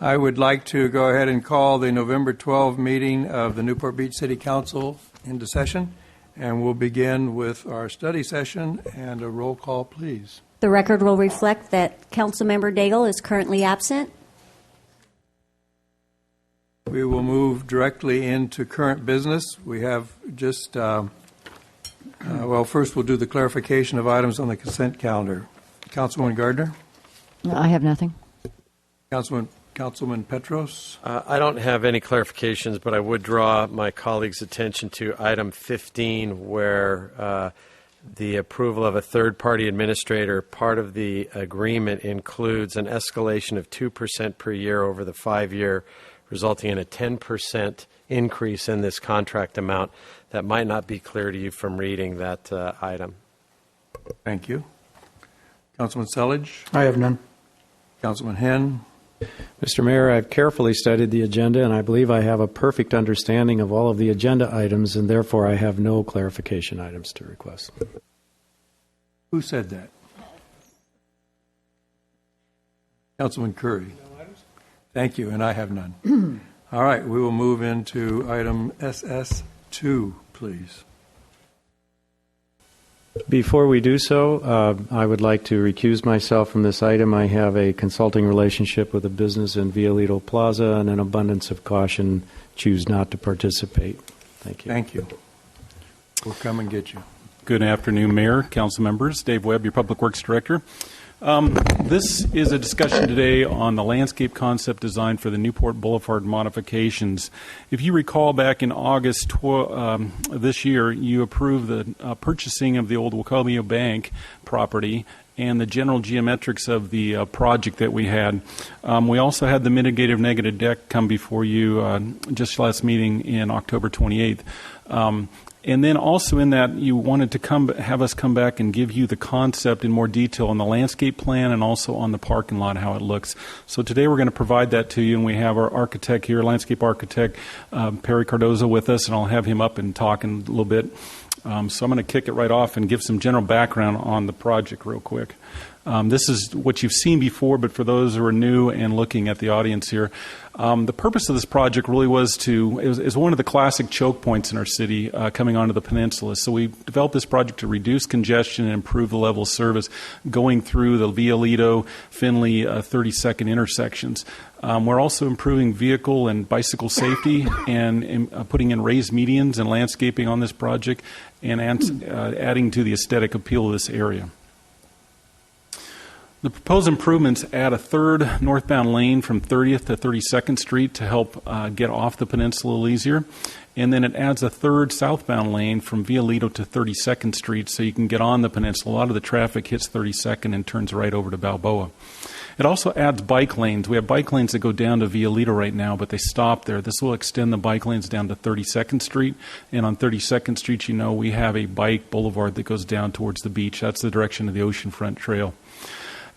I would like to go ahead and call the November 12 meeting of the Newport Beach City Council into session, and we'll begin with our study session, and a roll call, please. The record will reflect that Councilmember Daigle is currently absent. We will move directly into current business. We have just, first we'll do the clarification of items on the consent calendar. Councilwoman Gardner? I have nothing. Councilman Petros? I don't have any clarifications, but I would draw my colleagues' attention to item 15, where the approval of a third-party administrator, part of the agreement includes an escalation of 2% per year over the 5-year, resulting in a 10% increase in this contract amount. That might not be clear to you from reading that item. Thank you. Councilman Selledge? I have none. Councilman Henn? Mr. Mayor, I've carefully studied the agenda, and I believe I have a perfect understanding of all of the agenda items, and therefore I have no clarification items to request. Who said that? Councilman Curry. Thank you, and I have none. All right, we will move into item SS2, please. Before we do so, I would like to recuse myself from this item. I have a consulting relationship with a business in Violito Plaza, and an abundance of caution, choose not to participate. Thank you. Thank you. We'll come and get you. Good afternoon, Mayor, Council members. Dave Webb, your Public Works Director. This is a discussion today on the landscape concept design for the Newport Boulevard modifications. If you recall, back in August this year, you approved the purchasing of the old Wacomeo Bank property and the general geometrics of the project that we had. We also had the mitigative negative deck come before you just last meeting in October 28th. And then also in that, you wanted to have us come back and give you the concept in more detail on the landscape plan and also on the parking lot, how it looks. So today we're going to provide that to you, and we have our architect here, landscape architect, Perry Cardozo, with us, and I'll have him up and talk in a little bit. So I'm going to kick it right off and give some general background on the project real quick. This is what you've seen before, but for those who are new and looking at the audience here, the purpose of this project really was is one of the classic choke points in our city coming onto the peninsula. So we developed this project to reduce congestion and improve the level of service going through the Violito, Finley, 32nd intersections. We're also improving vehicle and bicycle safety and putting in raised medians and landscaping on this project and adding to the aesthetic appeal of this area. The proposed improvements add a third northbound lane from 30th to 32nd Street to help get off the peninsula easier. And then it adds a third southbound lane from Violito to 32nd Street so you can get on the peninsula. A lot of the traffic hits 32nd and turns right over to Balboa. It also adds bike lanes. We have bike lanes that go down to Violito right now, but they stop there. This will extend the bike lanes down to 32nd Street. And on 32nd Street, we have a bike boulevard that goes down towards the beach. That's the direction of the Oceanfront Trail.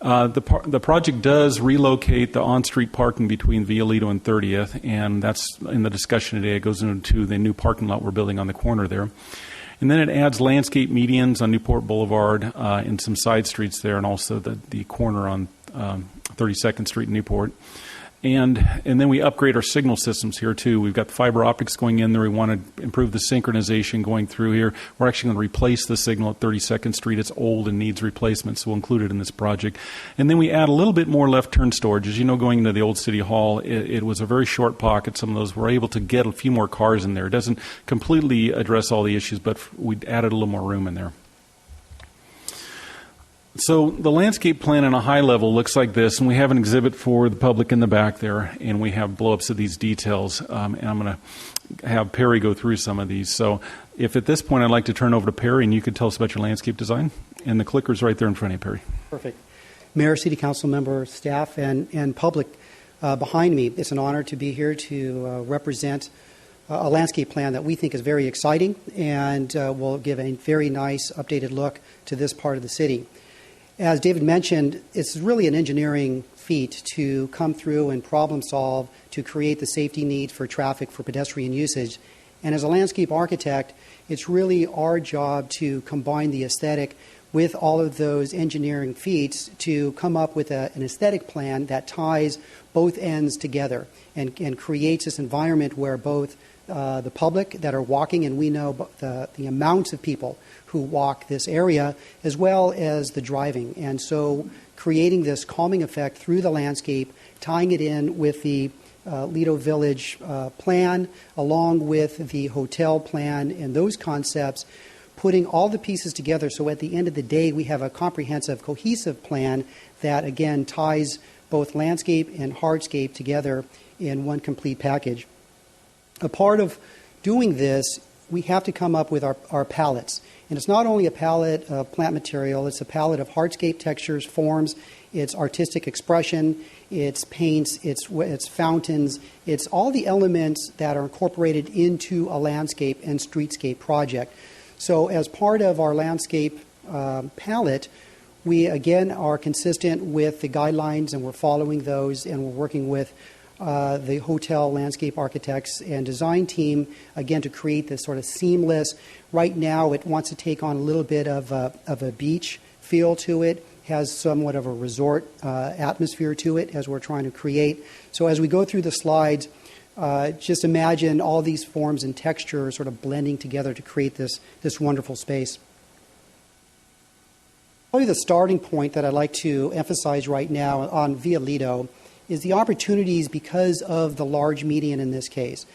The project does relocate the on-street parking between Violito and 30th, and that's in the discussion today. It goes into the new parking lot we're building on the corner there. And then it adds landscape medians on Newport Boulevard and some side streets there, and also the corner on 32nd Street in Newport. And then we upgrade our signal systems here, too. We've got fiber optics going in there. We want to improve the synchronization going through here. We're actually going to replace the signal at 32nd Street. It's old and needs replacement, so we'll include it in this project. And then we add a little bit more left turn storage. As you know, going into the old City Hall, it was a very short pocket. Some of those were able to get a few more cars in there. It doesn't completely address all the issues, but we added a little more room in there. So the landscape plan on a high level looks like this, and we have an exhibit for the public in the back there, and we have blow-ups of these details, and I'm going to have Perry go through some of these. So if at this point I'd like to turn over to Perry, and you could tell us about your landscape design, and the clicker's right there in front of you, Perry. Perfect. Mayor, City Council member, staff, and public behind me, it's an honor to be here to represent a landscape plan that we think is very exciting and will give a very nice updated look to this part of the city. As David mentioned, it's really an engineering feat to come through and problem solve to create the safety need for traffic for pedestrian usage And as a landscape architect, it's really our job to combine the aesthetic with all of those engineering feats to come up with an aesthetic plan that ties both ends together and creates this environment where both the public that are walking, and we know the amounts of people who walk this area, as well as the driving. And so creating this calming effect through the landscape, tying it in with the Lido Village plan, along with the hotel plan and those concepts, putting all the pieces together so at the end of the day we have a comprehensive, cohesive plan that, again, ties both landscape and hardscape together in one complete package. A part of doing this, we have to come up with our palettes. And it's not only a palette of plant material, it's a palette of hardscape textures, forms, it's artistic expression, it's paints, it's fountains, it's all the elements that are incorporated into a landscape and streetscape project. So as part of our landscape palette, we again are consistent with the guidelines, and we're following those, and we're working with the hotel landscape architects and design team, again, to create this sort of seamless. Right now, it wants to take on a little bit of a beach feel to it, has somewhat of a resort atmosphere to it as we're trying to create. So as we go through the slides, just imagine all these forms and textures sort of blending together to create this wonderful space. Probably the starting point that I'd like to emphasize right now on Via Lido is the opportunities because of the large median in this case.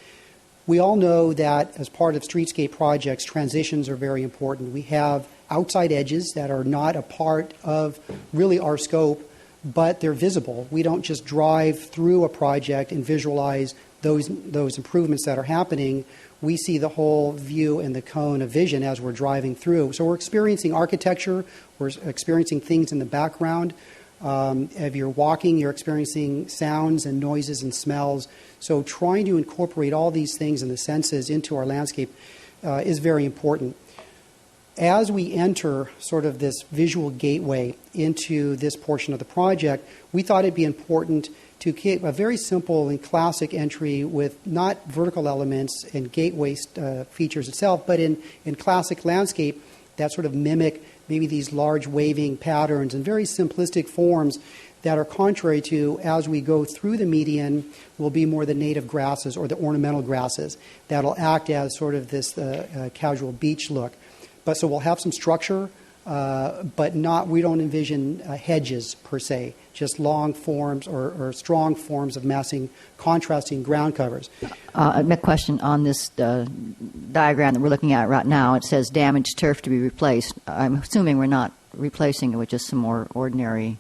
We all know that as part of streetscape projects, transitions are very important. We have outside edges that are not a part of really our scope, but they're visible. We don't just drive through a project and visualize those improvements that are happening. We see the whole view and the cone of vision as we're driving through. So we're experiencing architecture, we're experiencing things in the background. If you're walking, you're experiencing sounds and noises and smells. So trying to incorporate all these things and the senses into our landscape is very important. As we enter sort of this visual gateway into this portion of the project, we thought it'd be important to keep a very simple and classic entry with not vertical elements and gateway features itself, but in classic landscape that sort of mimic maybe these large waving patterns and very simplistic forms that are contrary to, as we go through the median, will be more the native grasses or the ornamental grasses that'll act as sort of this casual beach look. But so we'll have some structure, but we don't envision hedges per se, just long forms or strong forms of massing, contrasting ground covers. A question on this diagram that we're looking at right now. It says damaged turf to be replaced. I'm assuming we're not replacing it with just some more ordinary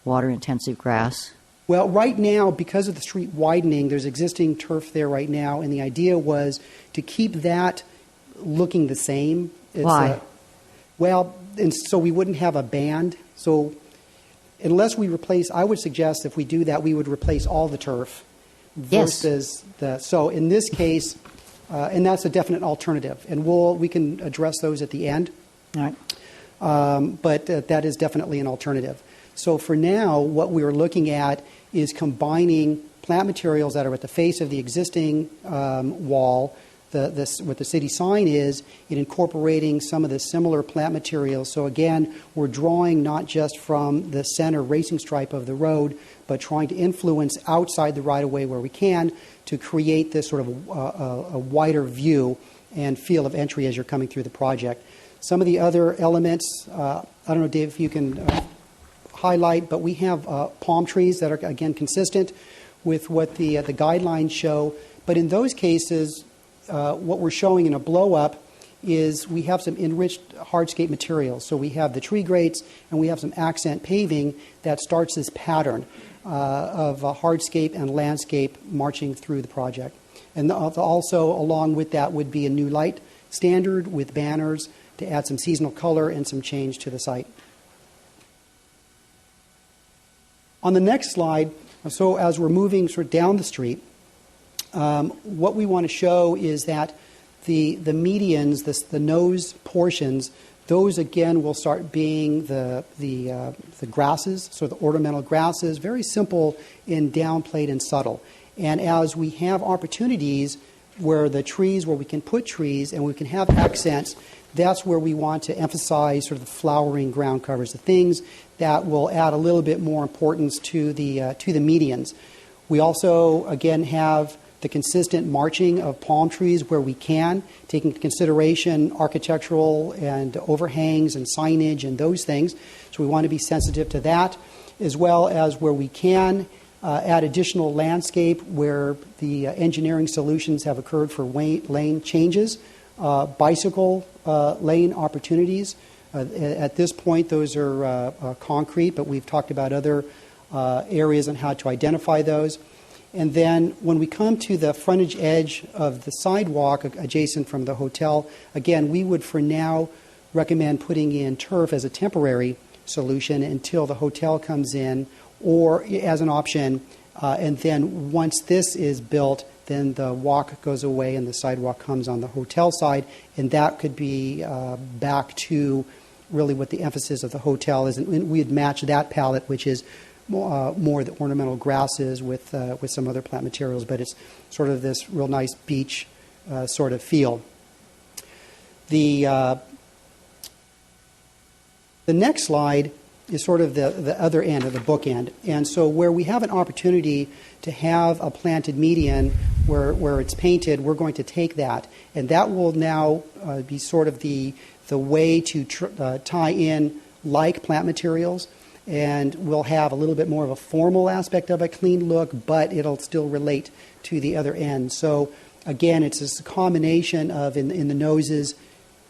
water-intensive grass. Well, right now, because of the street widening, there's existing turf there right now, and the idea was to keep that looking the same. Why? And so we wouldn't have a band. So unless we replace, I would suggest if we do that, we would replace all the turf versus so in this case, and that's a definite alternative. And we can address those at the end. All right. But that is definitely an alternative. So for now, what we're looking at is combining plant materials that are at the face of the existing wall, what the city sign is, in incorporating some of the similar plant materials. So again, we're drawing not just from the center racing stripe of the road, but trying to influence outside the right-of-way where we can to create this sort of a wider view and feel of entry as you're coming through the project. Some of the other elements, I don't know, Dave, if you can highlight, but we have palm trees that are, again, consistent with what the guidelines show. But in those cases, what we're showing in a blow-up is we have some enriched hardscape materials. So we have the tree grates and we have some accent paving that starts this pattern of hardscape and landscape marching through the project. And also along with that would be a new light standard with banners to add some seasonal color and some change to the site. On the next slide, so as we're moving sort of down the street, what we want to show is that the medians, the nose portions, those again will start being the grasses, so the ornamental grasses, very simple in downplayed and subtle. And as we have opportunities where we can put trees and we can have accents, that's where we want to emphasize sort of the flowering ground covers, the things that will add a little bit more importance to the medians. We also, again, have the consistent marching of palm trees where we can, taking into consideration architectural and overhangs and signage and those things. So we want to be sensitive to that, as well as where we can add additional landscape where the engineering solutions have occurred for lane changes, bicycle lane opportunities. At this point, those are concrete, but we've talked about other areas on how to identify those. And then when we come to the frontage edge of the sidewalk adjacent from the hotel, again, we would for now recommend putting in turf as a temporary solution until the hotel comes in, or as an option. And then once this is built, then the walk goes away and the sidewalk comes on the hotel side. And that could be back to really what the emphasis of the hotel is. And we'd match that palette, which is more the ornamental grasses with some other plant materials, but it's sort of this real nice beach sort of feel. The next slide is sort of the other end of the bookend, and so where we have an opportunity to have a planted median where it's painted, we're going to take that, and that will now be sort of the way to tie in like plant materials. And we'll have a little bit more of a formal aspect of a clean look, but it'll still relate to the other end. So, again, it's this combination of, in the noses,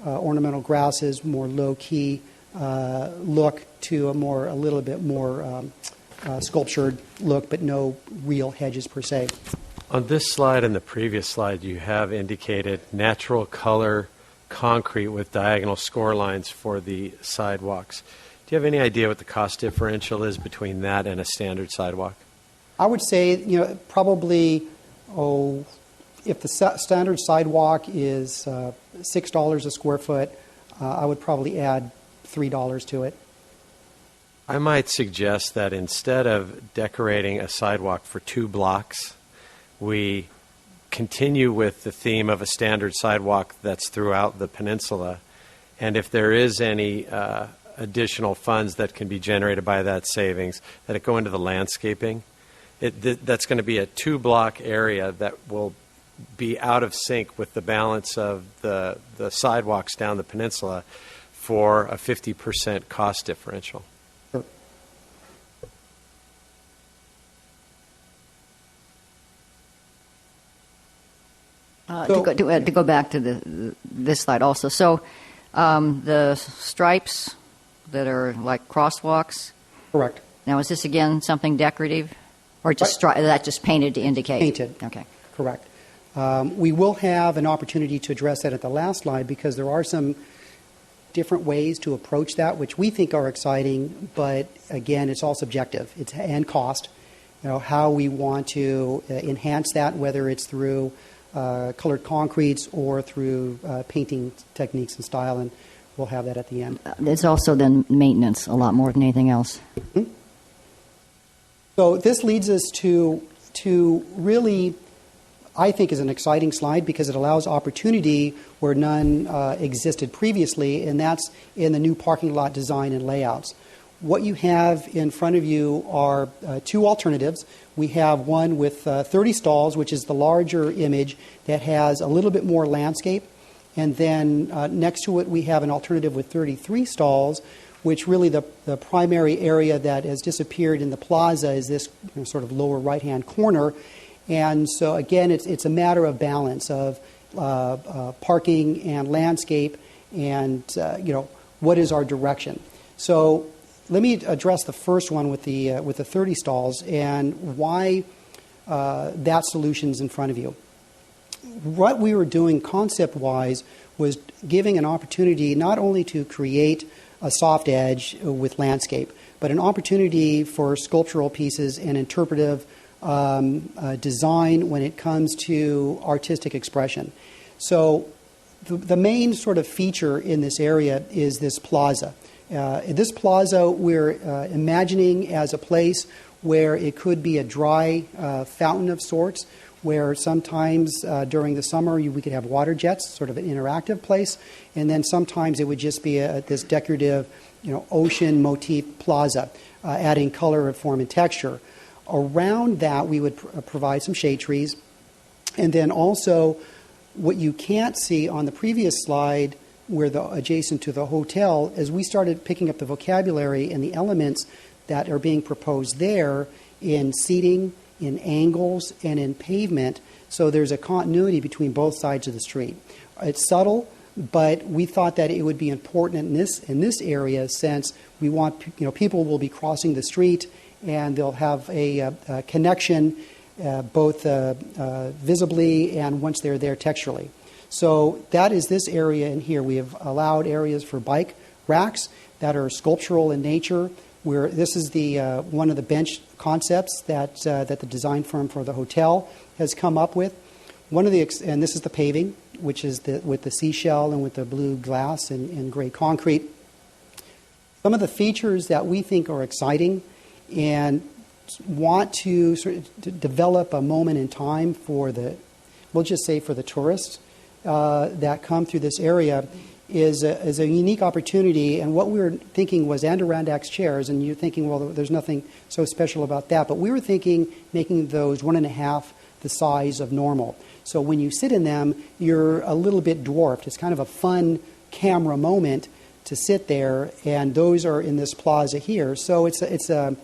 ornamental grasses, more low-key look to a little bit more sculptured look, but no real hedges per se. On this slide and the previous slide, you have indicated natural color concrete with diagonal score lines for the sidewalks. Do you have any idea what the cost differential is between that and a standard sidewalk? I would say, probably, if the standard sidewalk is $6 a square foot, I would probably add $3 to it. I might suggest that instead of decorating a sidewalk for 2 blocks, we continue with the theme of a standard sidewalk that's throughout the peninsula. And if there is any additional funds that can be generated by that savings, that it go into the landscaping. That's going to be a 2-block area that will be out of sync with the balance of the sidewalks down the peninsula for a 50% cost differential. Sure. To go back to this slide also. So the stripes that are like crosswalks. Correct. Now, is this again something decorative, or just that just painted to indicate? Painted. Okay. Correct. We will have an opportunity to address that at the last slide because there are some different ways to approach that, which we think are exciting. But again, it's all subjective. And cost. How we want to enhance that, whether it's through colored concretes or through painting techniques and style, and we'll have that at the end. It's also then maintenance a lot more than anything else. Mm-hmm. So this leads us to really, I think, is an exciting slide because it allows opportunity where none existed previously, and that's in the new parking lot design and layouts. What you have in front of you are 2 alternatives. We have one with 30 stalls, which is the larger image that has a little bit more landscape. And then next to it, we have an alternative with 33 stalls, which really the primary area that has disappeared in the plaza is this sort of lower right-hand corner. And so, again, it's a matter of balance of parking and landscape and, what is our direction. So let me address the first one with the 30 stalls and why that solution's in front of you. What we were doing concept-wise was giving an opportunity not only to create a soft edge with landscape, but an opportunity for sculptural pieces and interpretive design when it comes to artistic expression. So the main sort of feature in this area is this plaza. This plaza we're imagining as a place where it could be a dry fountain of sorts, where sometimes during the summer we could have water jets, sort of an interactive place, and then sometimes it would just be this decorative, ocean motif plaza, adding color and form and texture. Around that, we would provide some shade trees, and then also what you can't see on the previous slide, where adjacent to the hotel, as we started picking up the vocabulary and the elements that are being proposed there in seating, in angles, and in pavement, so there's a continuity between both sides of the street. It's subtle, but we thought that it would be important in this area, since we want people will be crossing the street and they'll have a connection both visibly and once they're there texturally. So that is this area in here. We have allowed areas for bike racks that are sculptural in nature, where this is the one of the bench concepts that the design firm for the hotel has come up with. And this is the paving, which is with the seashell and with the blue glass and gray concrete. Some of the features that we think are exciting and want to sort of develop a moment in time for we'll just say for the tourists that come through this area is a unique opportunity. And what we were thinking was Adirondacks chairs, and you're thinking, well, there's nothing so special about that. But we were thinking making those 1.5 the size of normal. So when you sit in them, you're a little bit dwarfed. It's kind of a fun camera moment to sit there, and those are in this plaza here. So it's a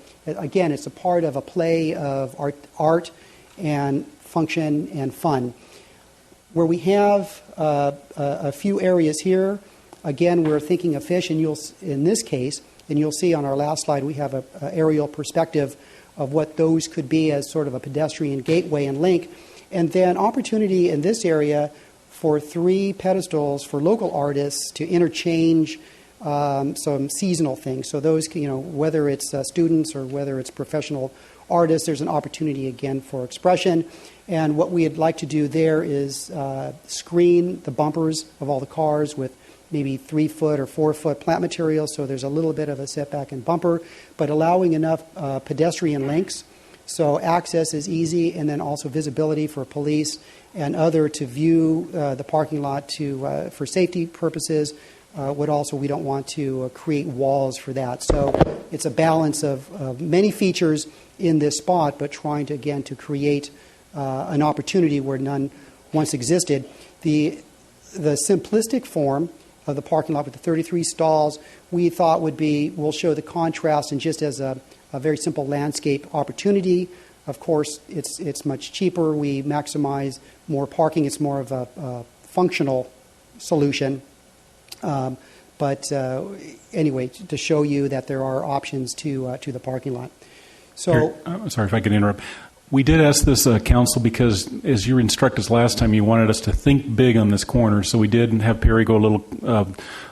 part of a play of art and function and fun. Where we have a few areas here, again, we're thinking of fish, and in this case, and you'll see on our last slide, we have an aerial perspective of what those could be as sort of a pedestrian gateway and link. And then opportunity in this area for 3 pedestals for local artists to interchange some seasonal things. So those, whether it's students or whether it's professional artists, there's an opportunity again for expression. And what we'd like to do there is screen the bumpers of all the cars with maybe 3-foot or 4-foot plant material, so there's a little bit of a setback and bumper, but allowing enough pedestrian links so access is easy, and then also visibility for police and other to view the parking lot for safety purposes. We don't want to create walls for that. So it's a balance of many features in this spot, but trying to, again, to create an opportunity where none once existed. The simplistic form of the parking lot with the 33 stalls, we thought will show the contrast, and just as a very simple landscape opportunity. Of course, it's much cheaper. We maximize more parking. It's more of a functional solution. But anyway, to show you that there are options to the parking lot. So, sorry if I could interrupt. We did ask this council because, as you instructed us last time, you wanted us to think big on this corner. So we did have Perry go a little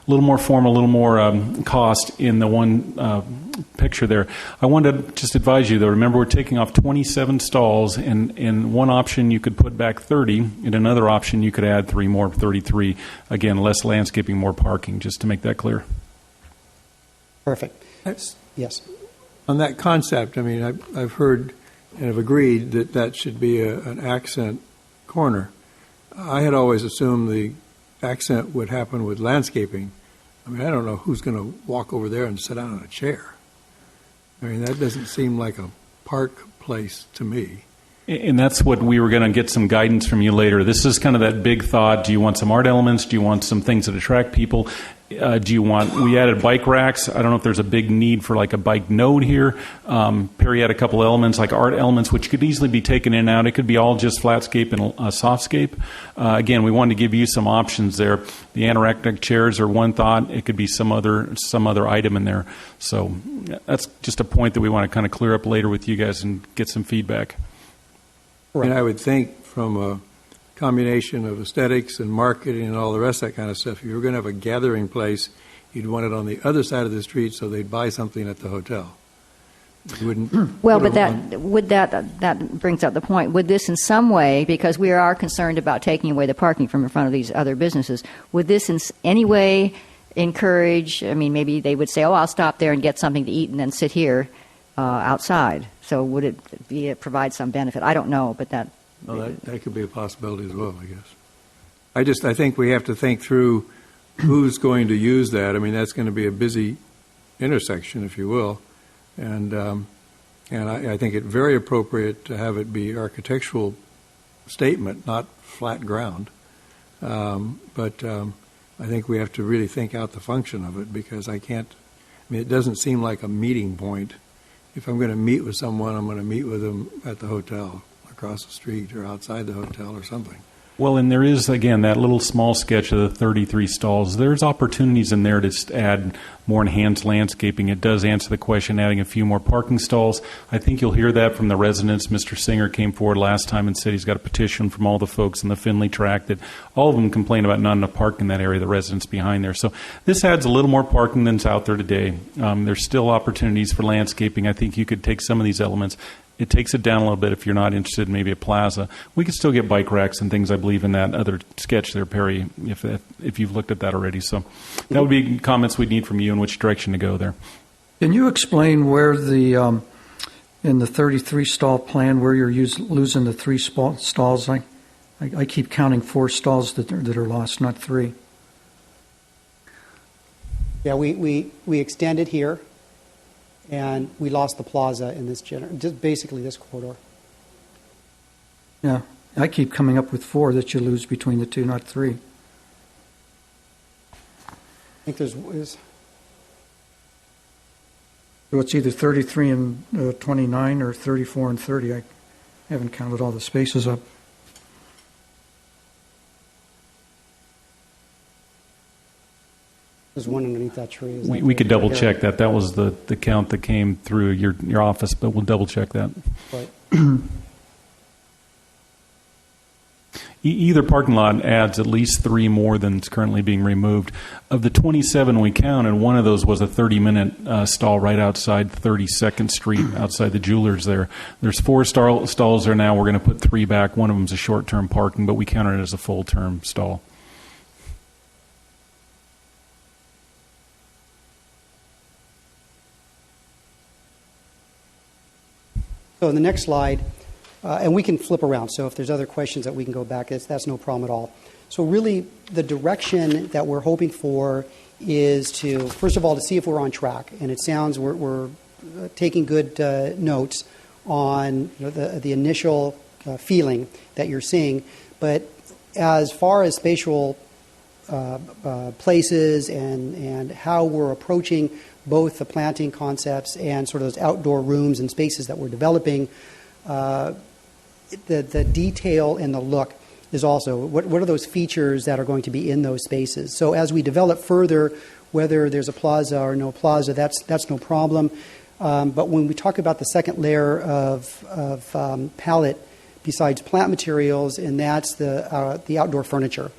more formal, a little more cost in the one picture there. I wanted to just advise you, though. Remember, we're taking off 27 stalls, and in one option you could put back 30. In another option you could add 3 more, 33. Again, less landscaping, more parking. Just to make that clear. Perfect. Yes. On that concept, I mean, I've heard and have agreed that should be an accent corner. I had always assumed the accent would happen with landscaping. I mean, I don't know who's going to walk over there and sit down in a chair. I mean, that doesn't seem like a park place to me. And that's what we were going to get some guidance from you later. This is kind of that big thought. Do you want some art elements? Do you want some things that attract people? We added bike racks. I don't know if there's a big need for like a bike node here. Perry had a couple elements, like art elements, which could easily be taken in and out. It could be all just flatscape and softscape. Again, we wanted to give you some options there. The anorectic chairs are one thought. It could be some other item in there. So that's just a point that we want to kind of clear up later with you guys and get some feedback. Right. And I would think from a combination of aesthetics and marketing and all the rest of that kind of stuff, if you were going to have a gathering place, you'd want it on the other side of the street so they'd buy something at the hotel. You wouldn't. Well, but that brings up the point. Would this in some way, because we are concerned about taking away the parking from in front of these other businesses, would this in any way encourage, I mean, maybe they would say, oh, I'll stop there and get something to eat and then sit here outside. So would it provide some benefit? I don't know, but that Well, that could be a possibility as well, I guess. I think we have to think through who's going to use that. I mean, that's going to be a busy intersection, if you will, and I think it very appropriate to have it be architectural statement, not flat ground. But I think we have to really think out the function of it, because it doesn't seem like a meeting point. If I'm going to meet with someone, I'm going to meet with them at the hotel, across the street, or outside the hotel, or something. Well, and there is, again, that little small sketch of the 33 stalls. There's opportunities in there to add more enhanced landscaping. It does answer the question, adding a few more parking stalls. I think you'll hear that from the residents. Mr. Singer came forward last time and said he's got a petition from all the folks in the Finley tract that all of them complain about not enough parking in that area, the residents behind there. So this adds a little more parking than's out there today. There's still opportunities for landscaping. I think you could take some of these elements. It takes it down a little bit if you're not interested in maybe a plaza. We could still get bike racks and things, I believe, in that other sketch there, Perry, if you've looked at that already. So that would be comments we'd need from you and which direction to go there. Can you explain where in the 33 stall plan, where you're losing the 3 stalls? I keep counting 4 stalls that are lost, not 3. Yeah, we extended here, and we lost the plaza in this just basically this corridor. Yeah, I keep coming up with 4 that you lose between the 2, not 3. I think there's So it's either 33 and 29 or 34 and 30. I haven't counted all the spaces up. there's one underneath that tree. We could double check that. That was the count that came through your office, but we'll double check that. Right. Either parking lot adds at least 3 more than is currently being removed. Of the 27 we counted, one of those was a 30-minute stall right outside 32nd Street, outside the Jewelers there. There's 4 stalls there now. We're going to put 3 back. One of them is a short-term parking, but we counted it as a full-term stall. So in the next slide, and we can flip around, so if there's other questions that we can go back, that's no problem at all. So really, the direction that we're hoping for is to, first of all, to see if we're on track. And it sounds we're taking good notes on the initial feeling that you're seeing. But as far as spatial places and how we're approaching both the planting concepts and sort of those outdoor rooms and spaces that we're developing, the detail and the look is also, what are those features that are going to be in those spaces? So as we develop further, whether there's a plaza or no plaza, that's no problem. But when we talk about the second layer of palette, besides plant materials, and that's the outdoor furniture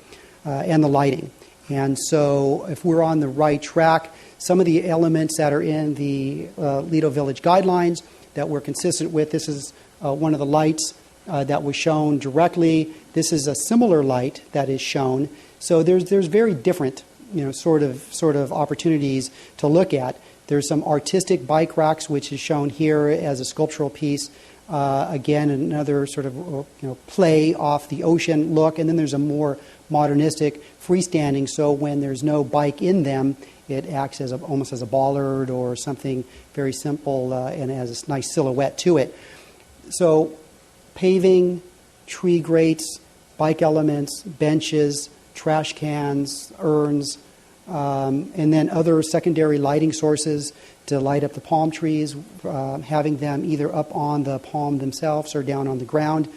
and the lighting. And so if we're on the right track, some of the elements that are in the Lido Village guidelines that we're consistent with, this is one of the lights that was shown directly. This is a similar light that is shown. So there's very different, sort of opportunities to look at. There's some artistic bike racks, which is shown here as a sculptural piece. Again, another sort of play off the ocean look. And then there's a more modernistic freestanding. So when there's no bike in them, it acts as almost as a bollard or something very simple, and it has a nice silhouette to it. So paving, tree grates, bike elements, benches, trash cans, urns, and then other secondary lighting sources to light up the palm trees, having them either up on the palm themselves or down on the ground.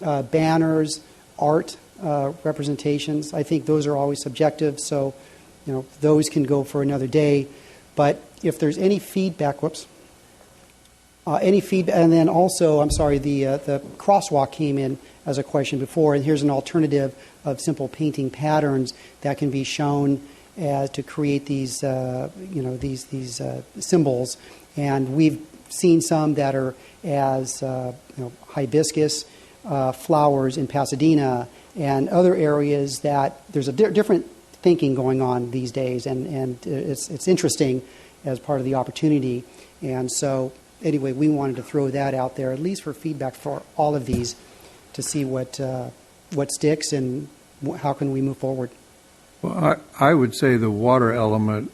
Banners, art representations. I think those are always subjective, so those can go for another day. But if there's any feedback, and then also, I'm sorry, the crosswalk came in as a question before, and here's an alternative of simple painting patterns that can be shown to create these, these symbols. And we've seen some that are as hibiscus flowers in Pasadena and other areas that there's a different thinking going on these days, and it's interesting as part of the opportunity. And so anyway, we wanted to throw that out there, at least for feedback for all of these, see what sticks and how can we move forward. Well, I would say the water element,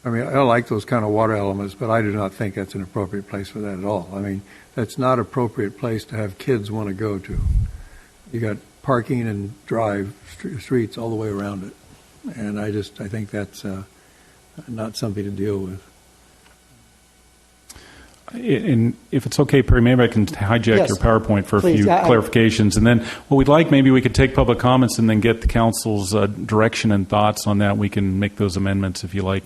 I mean, I like those kind of water elements, but I do not think that's an appropriate place for that at all. I mean, that's not an appropriate place to have kids want to go to. You got parking and drive streets all the way around it. And I think that's not something to deal with. And if it's okay, Perry, maybe I can hijack Yes. your PowerPoint for Please. a few clarifications. And then what we'd like, maybe we could take public comments and then get the council's direction and thoughts on that. We can make those amendments if you like.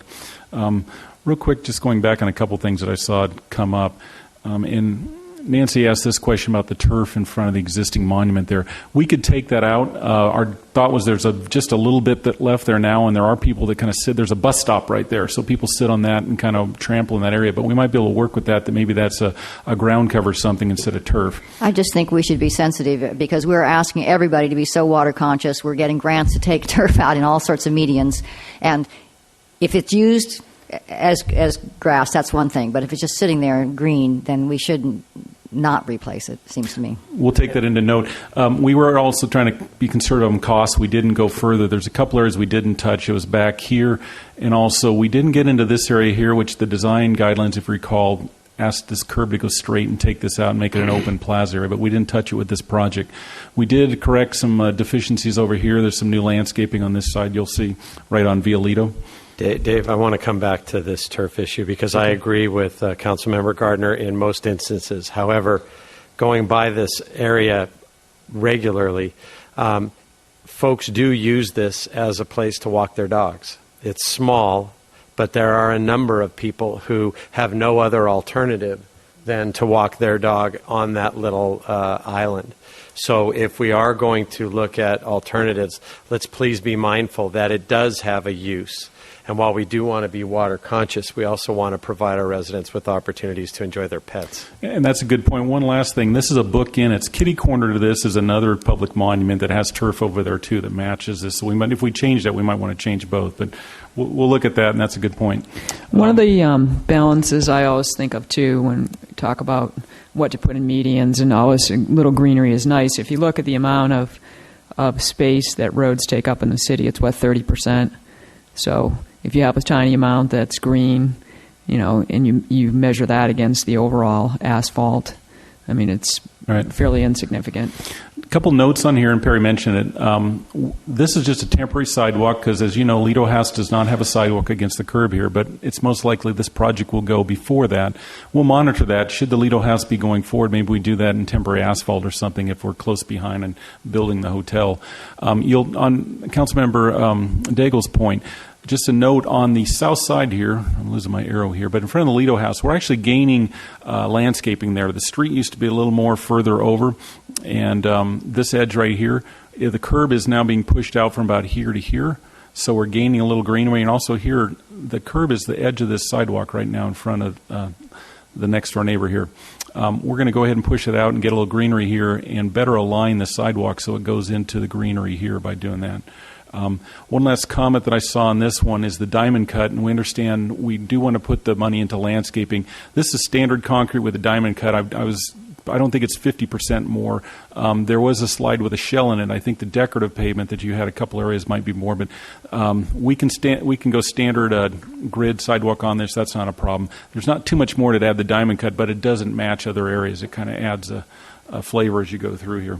Real quick, just going back on a couple things that I saw come up. And Nancy asked this question about the turf in front of the existing monument there. We could take that out. Our thought was there's just a little bit that left there now, and there are people that kind of sit. There's a bus stop right there, so people sit on that and kind of trample in that area. But we might be able to work with that maybe that's a ground cover something instead of turf. I just think we should be sensitive because we're asking everybody to be so water conscious. We're getting grants to take turf out in all sorts of medians. And if it's used as grass, that's one thing. But if it's just sitting there green, then we shouldn't not replace it, seems to me. We'll take that into note. We were also trying to be conservative on costs. We didn't go further. There's a couple areas we didn't touch. It was back here. And also, we didn't get into this area here, which the design guidelines, if you recall, asked this curb to go straight and take this out and make it an open plaza area, but we didn't touch it with this project. We did correct some deficiencies over here. There's some new landscaping on this side you'll see right on Violito. Dave, I want to come back to this turf issue because I agree with Councilmember Gardner in most instances. However, going by this area regularly, folks do use this as a place to walk their dogs. It's small, but there are a number of people who have no other alternative than to walk their dog on that little island. So if we are going to look at alternatives, let's please be mindful that it does have a use. And while we do want to be water conscious, we also want to provide our residents with opportunities to enjoy their pets. And that's a good point. One last thing. This is a bookend. It's kitty corner to this is another public monument that has turf over there, too, that matches this. So if we change that, we might want to change both. But we'll look at that, and that's a good point. One of the balances I always think of, too, when we talk about what to put in medians and always a little greenery is nice. If you look at the amount of space that roads take up in the city, it's, 30%? So if you have a tiny amount that's green, and you measure that against the overall asphalt, I mean, it's fairly insignificant. A couple notes on here, and Perry mentioned it. This is just a temporary sidewalk because, as you know, Lido House does not have a sidewalk against the curb here, but it's most likely this project will go before that. We'll monitor that. Should the Lido House be going forward, maybe we do that in temporary asphalt or something if we're close behind and building the hotel. On Councilmember Daigle's point, just a note on the south side here, I'm losing my arrow here, but in front of the Lido House, we're actually gaining landscaping there. The street used to be a little more further over, and this edge right here, the curb is now being pushed out from about here to here, so we're gaining a little greenery. And also here, the curb is the edge of this sidewalk right now in front of the next door neighbor here. We're going to go ahead and push it out and get a little greenery here and better align the sidewalk so it goes into the greenery here by doing that. One last comment that I saw on this one is the diamond cut, and we understand we do want to put the money into landscaping. This is standard concrete with a diamond cut. I don't think it's 50% more. There was a slide with a shell in it. I think the decorative pavement that you had a couple areas might be more, but we can go standard grid sidewalk on this. That's not a problem. There's not too much more to add the diamond cut, but it doesn't match other areas. It kind of adds a flavor as you go through here.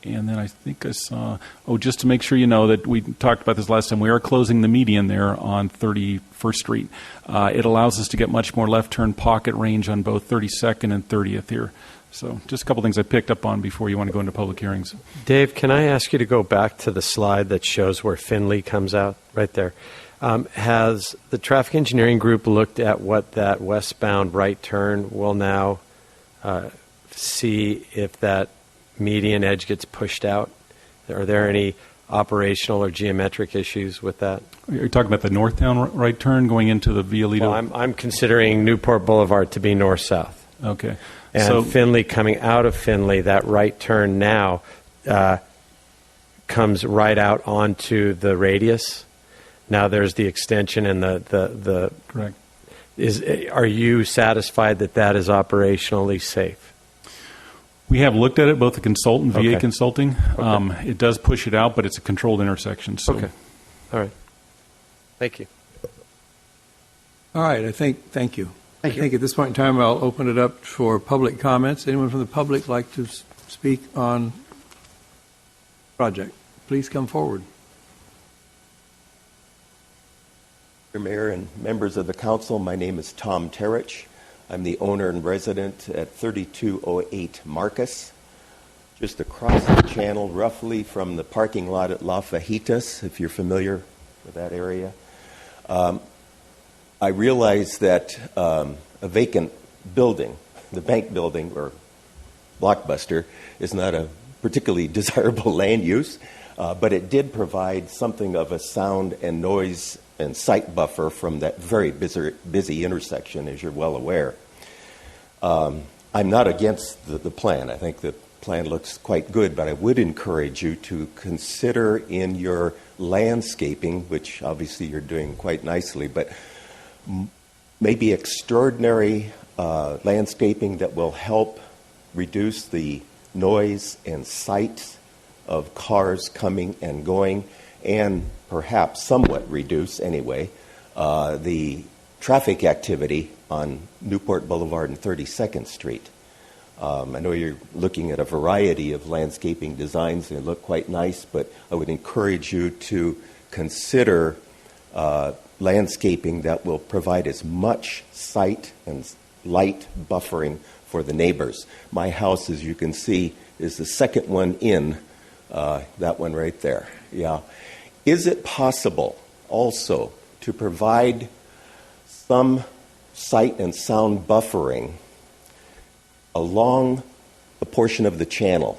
And then I think I saw, just to make sure you know that we talked about this last time, we are closing the median there on 31st Street. It allows us to get much more left turn pocket range on both 32nd and 30th here. So just a couple things I picked up on before you want to go into public hearings. Dave, can I ask you to go back to the slide that shows where Finley comes out right there? Has the traffic engineering group looked at what that westbound right turn will now see if that median edge gets pushed out? Are there any operational or geometric issues with that? You're talking about the northbound right turn going into the Violito? Well, I'm considering Newport Boulevard to be north-south. Okay. And so Finley, coming out of Finley, that right turn now comes right out onto the radius. Now there's the extension and the correct. Are you satisfied that that is operationally safe? We have looked at it, both the consultant, VA Okay. Consulting. It does push it out, but it's a controlled intersection. So. Okay. All right. Thank you. All right, thank you. Thank you. I think at this point in time, I'll open it up for public comments. Anyone from the public like to speak on project? Please come forward. Mr. Mayor and members of the council, my name is Tom Terich. I'm the owner and resident at 3208 Marcus, just across the channel, roughly from the parking lot at La Fajitas, if you're familiar with that area. I realize that a vacant building, the bank building or Blockbuster, is not a particularly desirable land use, but it did provide something of a sound and noise and sight buffer from that very busy intersection, as you're well aware. I'm not against the plan. I think the plan looks quite good, but I would encourage you to consider in your landscaping, which obviously you're doing quite nicely, but maybe extraordinary landscaping that will help reduce the noise and sight of cars coming and going, and perhaps somewhat reduce, anyway, the traffic activity on Newport Boulevard and 32nd Street. I know you're looking at a variety of landscaping designs. They look quite nice, but I would encourage you to consider landscaping that will provide as much sight and light buffering for the neighbors. My house, as you can see, is the second one in, that one right there. Yeah. Is it possible also to provide some sight and sound buffering along a portion of the channel,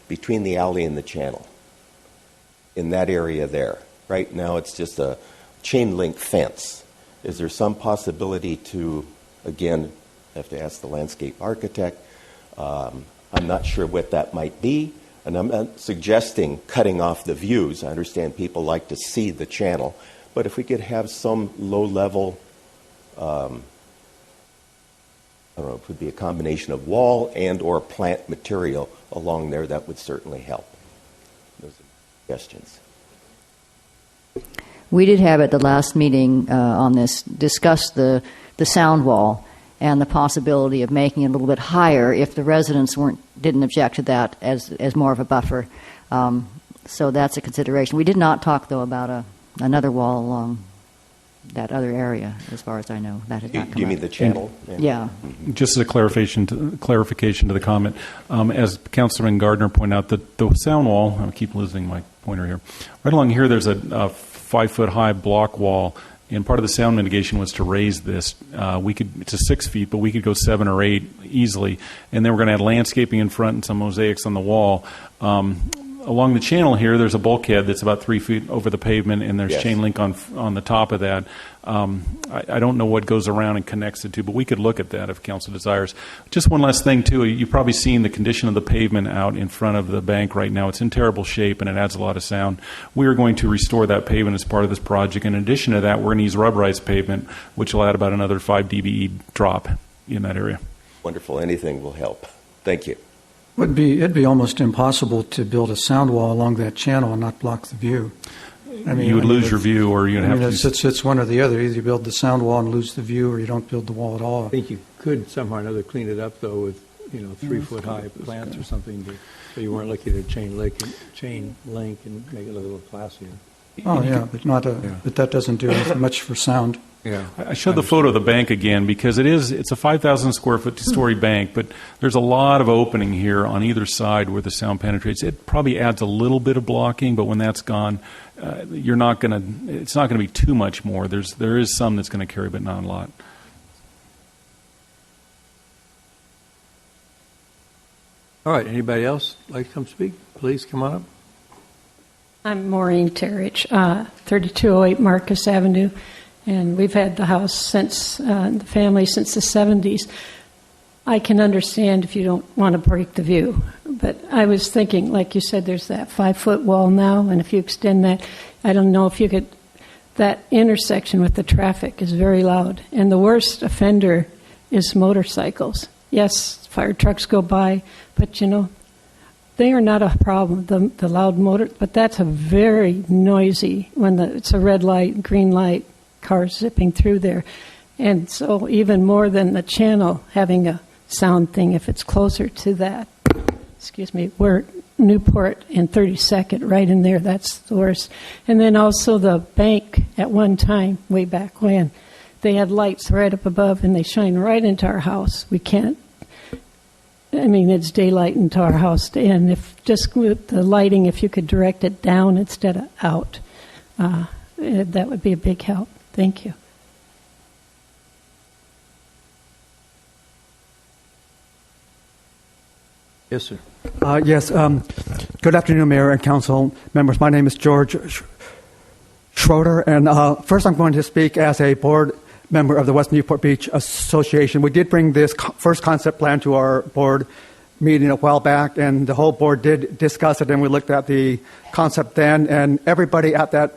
between the alley and the channel, in that area there? Right now it's just a chain link fence. Is there some possibility to, again, have to ask the landscape architect, I'm not sure what that might be, and I'm not suggesting cutting off the views. I understand people like to see the channel, but if we could have some low-level, I don't know, it would be a combination of wall and or plant material along there, that would certainly help. Those are suggestions. We did have at the last meeting on this discuss the sound wall and the possibility of making it a little bit higher if the residents didn't object to that as more of a buffer. So that's a consideration. We did not talk, though, about another wall along that other area, as far as I know. That had not come Do you up. mean the channel? Yeah. Just as a clarification to the comment, as Councilman Gardner pointed out, the sound wall, I keep losing my pointer here, right along here there's a 5-foot-high block wall, and part of the sound mitigation was to raise this. It's 6 feet, but we could go 7 or 8 easily, and then we're going to add landscaping in front and some mosaics on the wall. Along the channel here, there's a bulkhead that's about 3 feet over the pavement, and there's Yes. chain link on the top of that. I don't know what goes around and connects the two, but we could look at that if council desires. Just one last thing, too. You've probably seen the condition of the pavement out in front of the bank right now. It's in terrible shape, and it adds a lot of sound. We are going to restore that pavement as part of this project. In addition to that, we're going to use rubberized pavement, which will add about another 5 dBE drop in that area. Wonderful. Anything will help. Thank you. It'd be almost impossible to build a sound wall along that channel and not block the view. You would lose your view, or you'd have to... It's one or the other. Either you build the sound wall and lose the view, or you don't build the wall at all. I think you could somehow or another clean it up, though, with 3-foot-high plants or something, so you weren't looking at chain link and make it look a little classier. Oh, yeah, but that doesn't do much for sound. Yeah, I showed the photo of the bank again because it's a 5,000 square foot two-story bank, but there's a lot of opening here on either side where the sound penetrates. It probably adds a little bit of blocking, but when that's gone, it's not going to be too much more. There is some that's going to carry, but not a lot. All right, anybody else like to come speak? Please come on up. I'm Maureen Terich, 3208 Marcus Avenue, and we've had the house the family since the 70s. I can understand if you don't want to break the view, but I was thinking, like you said, there's that 5-foot wall now, and if you extend that, I don't know if you could, that intersection with the traffic is very loud, and the worst offender is motorcycles. Yes, fire trucks go by, but they are not a problem, the loud motor, but that's a very noisy, when it's a red light, green light, cars zipping through there. And so even more than the channel having a sound thing, if it's closer to that, we're Newport and 32nd, right in there, that's the worst. And then also the bank at one time, way back when, they had lights right up above and they shine right into our house. We can't, it's daylight into our house. And if just with the lighting, if you could direct it down instead of out, that would be a big help. Thank you. Yes, sir. Yes. Good afternoon, Mayor and Council members. My name is George Schroeder, and first I'm going to speak as a board member of the West Newport Beach Association. We did bring this first concept plan to our board meeting a while back, and the whole board did discuss it, and we looked at the concept then, and everybody at that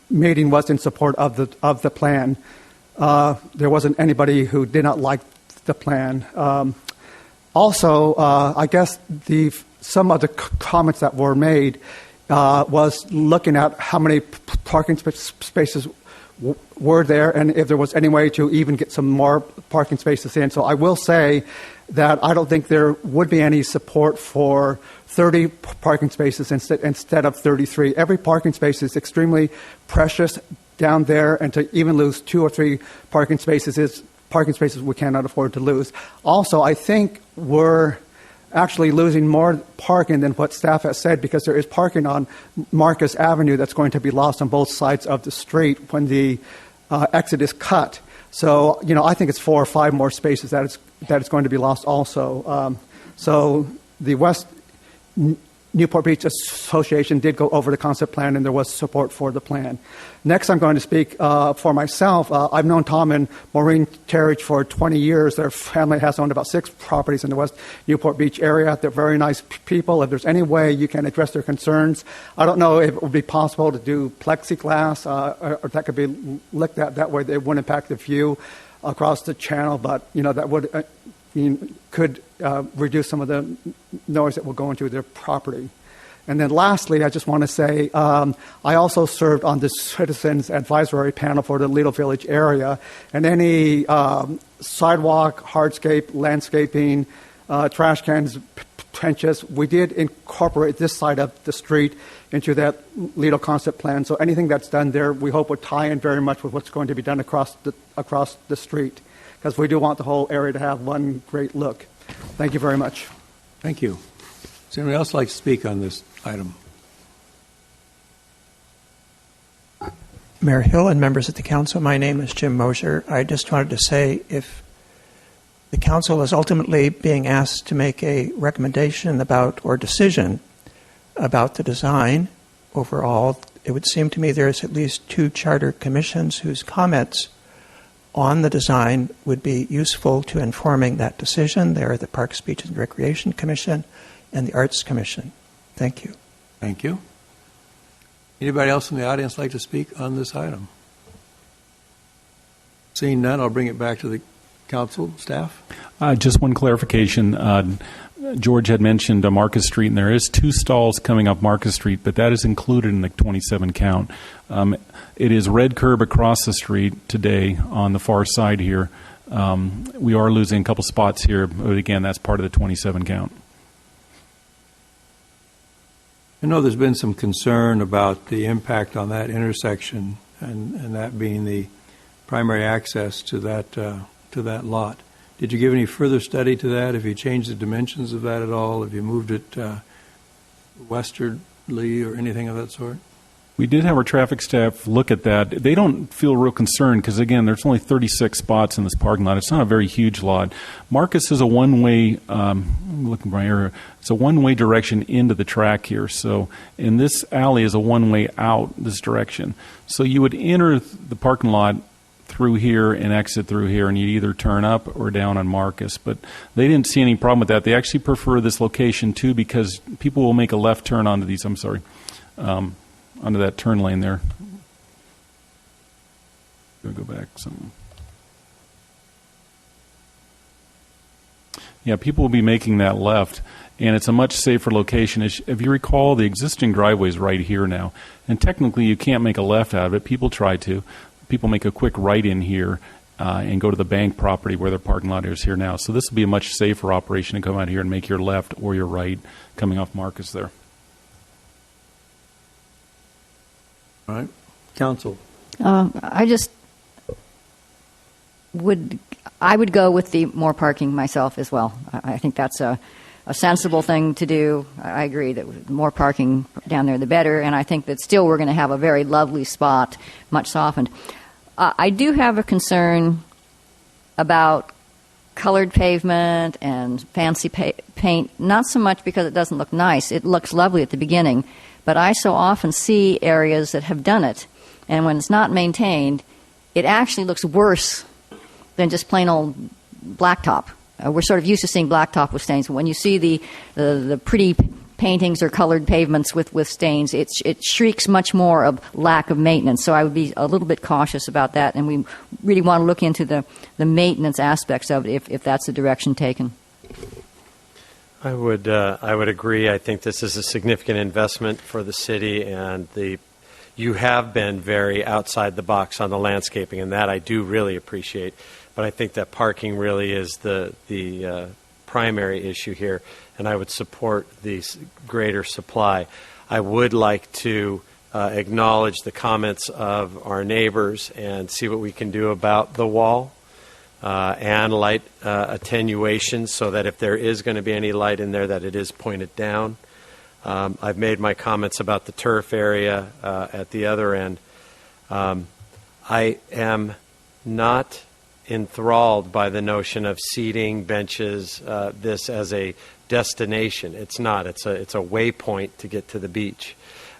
meeting was in support of the plan. There wasn't anybody who did not like the plan. Also, I guess some of the comments that were made was looking at how many parking spaces were there and if there was any way to even get some more parking spaces in. So I will say that I don't think there would be any support for 30 parking spaces instead of 33. Every parking space is extremely precious down there, and to even lose 2 or 3 parking spaces we cannot afford to lose. Also, I think we're actually losing more parking than what staff has said, because there is parking on Marcus Avenue that's going to be lost on both sides of the street when the exit is cut. So, I think it's 4 or 5 more spaces that is going to be lost also. So the West Newport Beach Association did go over the concept plan, and there was support for the plan. Next, I'm going to speak for myself. I've known Tom and Maureen Terrich for 20 years. Their family has owned about 6 properties in the West Newport Beach area. They're very nice people. If there's any way you can address their concerns, I don't know if it would be possible to do plexiglass, or that could be looked at that way. It wouldn't impact the view across the channel, but that would could reduce some of the noise that will go into their property. And then lastly, I just want to say I also served on the Citizens Advisory Panel for the Lido Village area, and any sidewalk, hardscape, landscaping, trash cans, benches, we did incorporate this side of the street into that Lido concept plan. So anything that's done there, we hope would tie in very much with what's going to be done across the street, because we do want the whole area to have one great look. Thank you very much. Thank you. Does anyone else like to speak on this item? Mayor Hill and members of the council, my name is Jim Mosher. I just wanted to say, if the council is ultimately being asked to make a recommendation about or decision about the design overall, it would seem to me there's at least 2 charter commissions whose comments on the design would be useful to informing that decision. They are the Parks, Beach, and Recreation Commission and the Arts Commission. Thank you. Thank you. Anybody else in the audience like to speak on this item? Seeing none, I'll bring it back to the council staff. Just one clarification. George had mentioned Marcus Street, and there is 2 stalls coming up Marcus Street, but that is included in the 27 count. It is red curb across the street today on the far side here. We are losing a couple spots here, but again, that's part of the 27 count. I know there's been some concern about the impact on that intersection, and that being the primary access to that lot. Did you give any further study to that? Have you changed the dimensions of that at all? Have you moved it westerly or anything of that sort? We did have our traffic staff look at that. They don't feel real concerned because, again, there's only 36 spots in this parking lot. It's not a very huge lot. Marcus is a one-way, I'm looking for my area, it's a one-way direction into the track here. So, and this alley is a one-way out this direction. So you would enter the parking lot through here and exit through here, and you'd either turn up or down on Marcus. But they didn't see any problem with that. They actually prefer this location, too, because people will make a left turn onto these, onto that turn lane there. Go back some. Yeah, people will be making that left, and it's a much safer location. If you recall, the existing driveway is right here now, and technically you can't make a left out of it. People try to. People make a quick right in here and go to the bank property where their parking lot is here now. So this will be a much safer operation to come out here and make your left or your right coming off Marcus there. All right. Council. I would go with the more parking myself as well. I think that's a sensible thing to do. I agree that the more parking down there, the better. And I think that still we're going to have a very lovely spot, much softened. I do have a concern about colored pavement and fancy paint, not so much because it doesn't look nice. It looks lovely at the beginning. But I so often see areas that have done it, and when it's not maintained, it actually looks worse than just plain old blacktop. We're sort of used to seeing blacktop with stains. When you see the pretty paintings or colored pavements with stains, it shrieks much more of lack of maintenance. So I would be a little bit cautious about that, and we really want to look into the maintenance aspects of it if that's the direction taken. I would agree. I think this is a significant investment for the city, and you have been very outside the box on the landscaping, and that I do really appreciate. But I think that parking really is the primary issue here, and I would support the greater supply. I would like to acknowledge the comments of our neighbors and see what we can do about the wall and light attenuation, so that if there is going to be any light in there, that it is pointed down. I've made my comments about the turf area at the other end. I am not enthralled by the notion of seating, benches, this as a destination. It's not. It's a waypoint to get to the beach.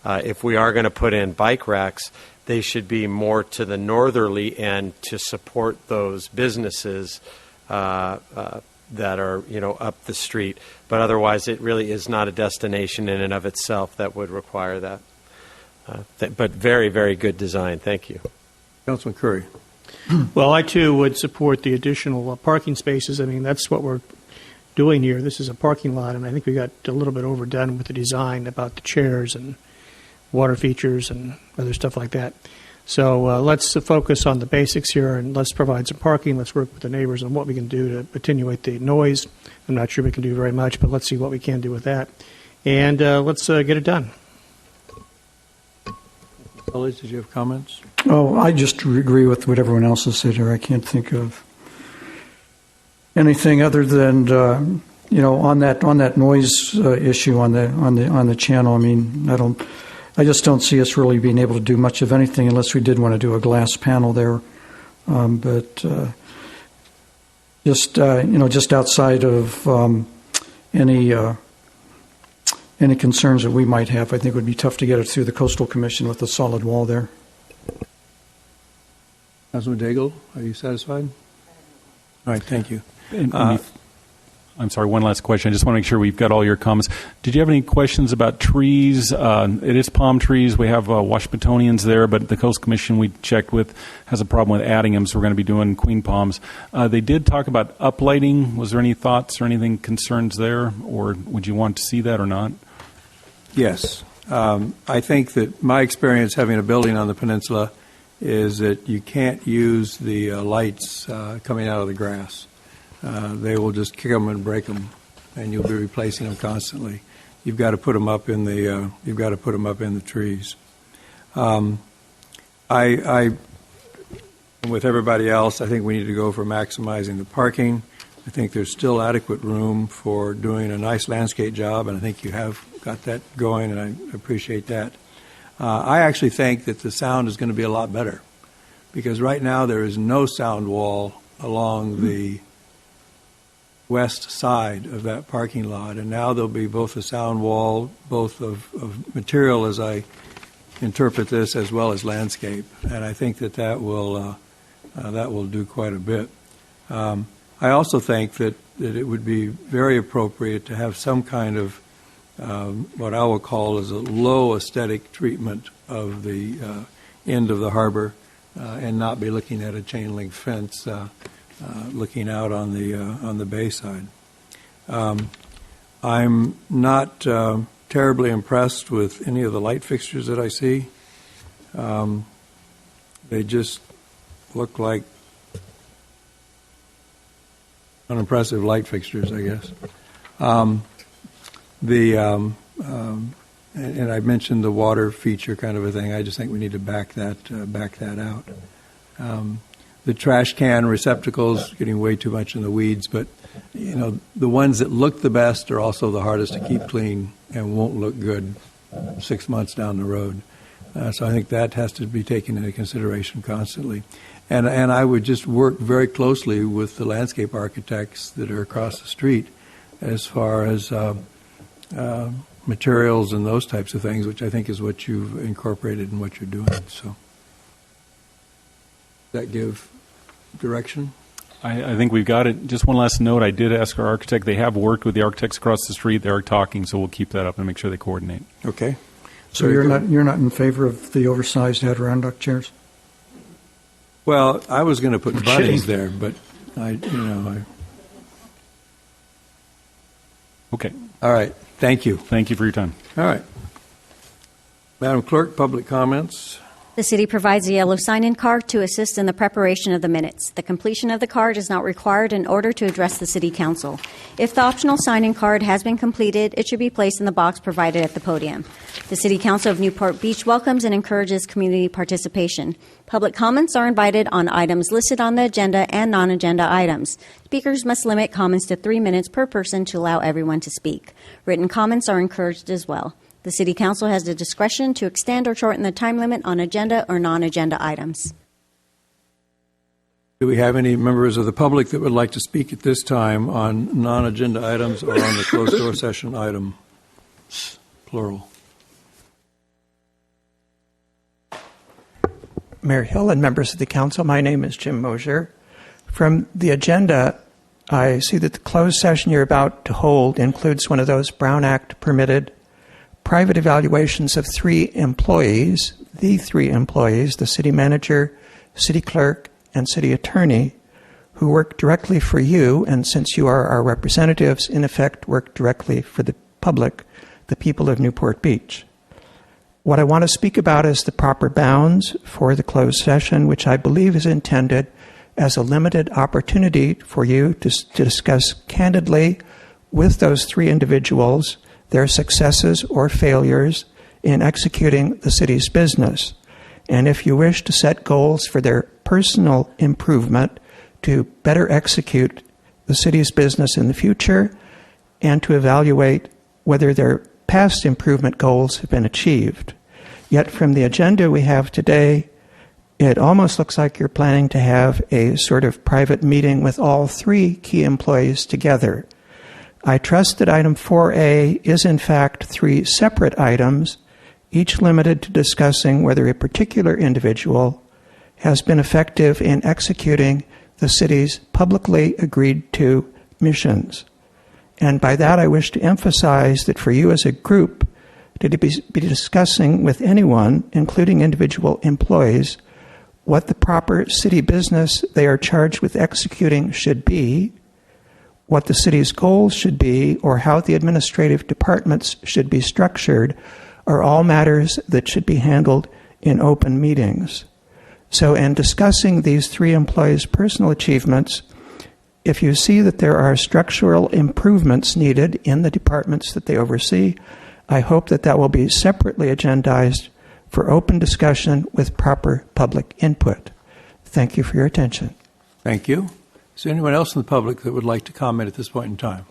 If we are going to put in bike racks, they should be more to the northerly end to support those businesses that are, up the street. But otherwise, it really is not a destination in and of itself that would require that. But very, very good design. Thank you. Councilman Curry. Well, I too would support the additional parking spaces. I mean, that's what we're doing here. This is a parking lot, and I think we got a little bit overdone with the design about the chairs and water features and other stuff like that. So let's focus on the basics here, and let's provide some parking. Let's work with the neighbors on what we can do to attenuate the noise. I'm not sure we can do very much, but let's see what we can do with that. And let's get it done. Colleagues, did you have comments? Oh, I just agree with what everyone else has said here. I can't think of anything other than on that noise issue on the channel. I mean, I just don't see us really being able to do much of anything unless we did want to do a glass panel there. But just outside of any concerns that we might have, I think it would be tough to get it through the Coastal Commission with a solid wall there. Councilman Daigle, are you satisfied? All right, thank you. I'm sorry, one last question. I just want to make sure we've got all your comments. Did you have any questions about trees? It is palm trees. We have Washingtonians there, but the Coastal Commission we checked with has a problem with adding them, so we're going to be doing queen palms. They did talk about uplighting. Was there any thoughts or anything concerns there, or would you want to see that or not? Yes. I think that my experience having a building on the peninsula is that you can't use the lights coming out of the grass. They will just kick them and break them, and you'll be replacing them constantly. You've got to put them up in the trees. I with everybody else, I think we need to go for maximizing the parking. I think there's still adequate room for doing a nice landscape job, and I think you have got that going, and I appreciate that. I actually think that the sound is going to be a lot better, because right now there is no sound wall along the west side of that parking lot, and now there'll be both a sound wall, both of material, as I interpret this, as well as landscape, and I think that will do quite a bit. I also think that it would be very appropriate to have some kind of what I will call is a low aesthetic treatment of the end of the harbor, and not be looking at a chain link fence looking out on the bay side. I'm not terribly impressed with any of the light fixtures that I see. They just look like unimpressive light fixtures, I guess. And I mentioned the water feature kind of a thing. I just think we need to back that out. The trash can receptacles getting way too much in the weeds, but the ones that look the best are also the hardest to keep clean and won't look good 6 months down the road. So I think that has to be taken into consideration constantly. And I would just work very closely with the landscape architects that are across the street as far as materials and those types of things, which I think is what you've incorporated in what you're doing. So does that give direction? I think we've got it. Just one last note. I did ask our architect. They have worked with the architects across the street. They are talking, so we'll keep that up and make sure they coordinate. Okay. So you're not in favor of the oversized Adirondack chairs? Well, I was going to put bunnies there, but Okay. All right. Thank you. Thank you for your time. All right. Madam Clerk, public comments. The city provides a yellow sign-in card to assist in the preparation of the minutes. The completion of the card is not required in order to address the city council. If the optional sign-in card has been completed, it should be placed in the box provided at the podium. The City Council of Newport Beach welcomes and encourages community participation. Public comments are invited on items listed on the agenda and non-agenda items. Speakers must limit comments to 3 minutes per person to allow everyone to speak. Written comments are encouraged as well. The City Council has the discretion to extend or shorten the time limit on agenda or non-agenda items. Do we have any members of the public that would like to speak at this time on non-agenda items or on the closed-door session item, plural? Mayor Hill and members of the council, my name is Jim Mosier. From the agenda, I see that the closed session you're about to hold includes one of those Brown Act permitted private evaluations of 3 employees, the city manager, city clerk, and city attorney, who work directly for you, and since you are our representatives, in effect work directly for the public, the people of Newport Beach. What I want to speak about is the proper bounds for the closed session, which I believe is intended as a limited opportunity for you to discuss candidly with those 3 individuals their successes or failures in executing the city's business. And if you wish to set goals for their personal improvement to better execute the city's business in the future and to evaluate whether their past improvement goals have been achieved. Yet from the agenda we have today, it almost looks like you're planning to have a sort of private meeting with all 3 key employees together. I trust that item 4A is in fact 3 separate items, each limited to discussing whether a particular individual has been effective in executing the city's publicly agreed to missions. And by that I wish to emphasize that for you as a group to be discussing with anyone, including individual employees, what the proper city business they are charged with executing should be, what the city's goals should be, or how the administrative departments should be structured, are all matters that should be handled in open meetings. So in discussing these 3 employees' personal achievements, if you see that there are structural improvements needed in the departments that they oversee, I hope that that will be separately agendized for open discussion with proper public input. Thank you for your attention. Thank you. Is there anyone else in the public that would like to comment at this point in time?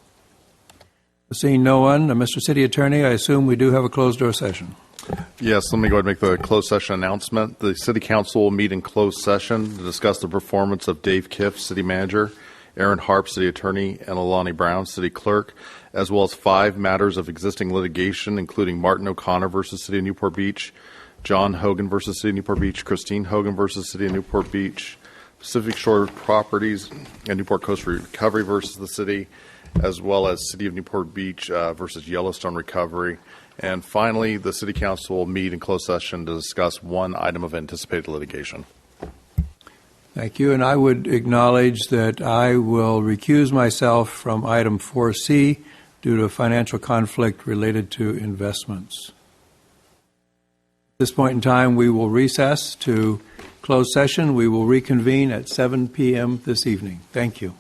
Seeing no one, Mr. City Attorney, I assume we do have a closed-door session. Yes, let me go ahead and make the closed session announcement. The City Council will meet in closed session to discuss the performance of Dave Kiff, City Manager, Aaron Harp, City Attorney, and Alani Brown, City Clerk, as well as 5 matters of existing litigation, including Martin O'Connor versus City of Newport Beach, John Hogan versus City of Newport Beach, Christine Hogan versus City of Newport Beach, Pacific Shore Properties and Newport Coast Recovery versus the city, as well as City of Newport Beach versus Yellowstone Recovery. And finally, the City Council will meet in closed session to discuss 1 item of anticipated litigation. Thank you. And I would acknowledge that I will recuse myself from item 4C due to a financial conflict related to investments. At this point in time, we will recess to closed session. We will reconvene at 7 p.m. this evening. Thank you.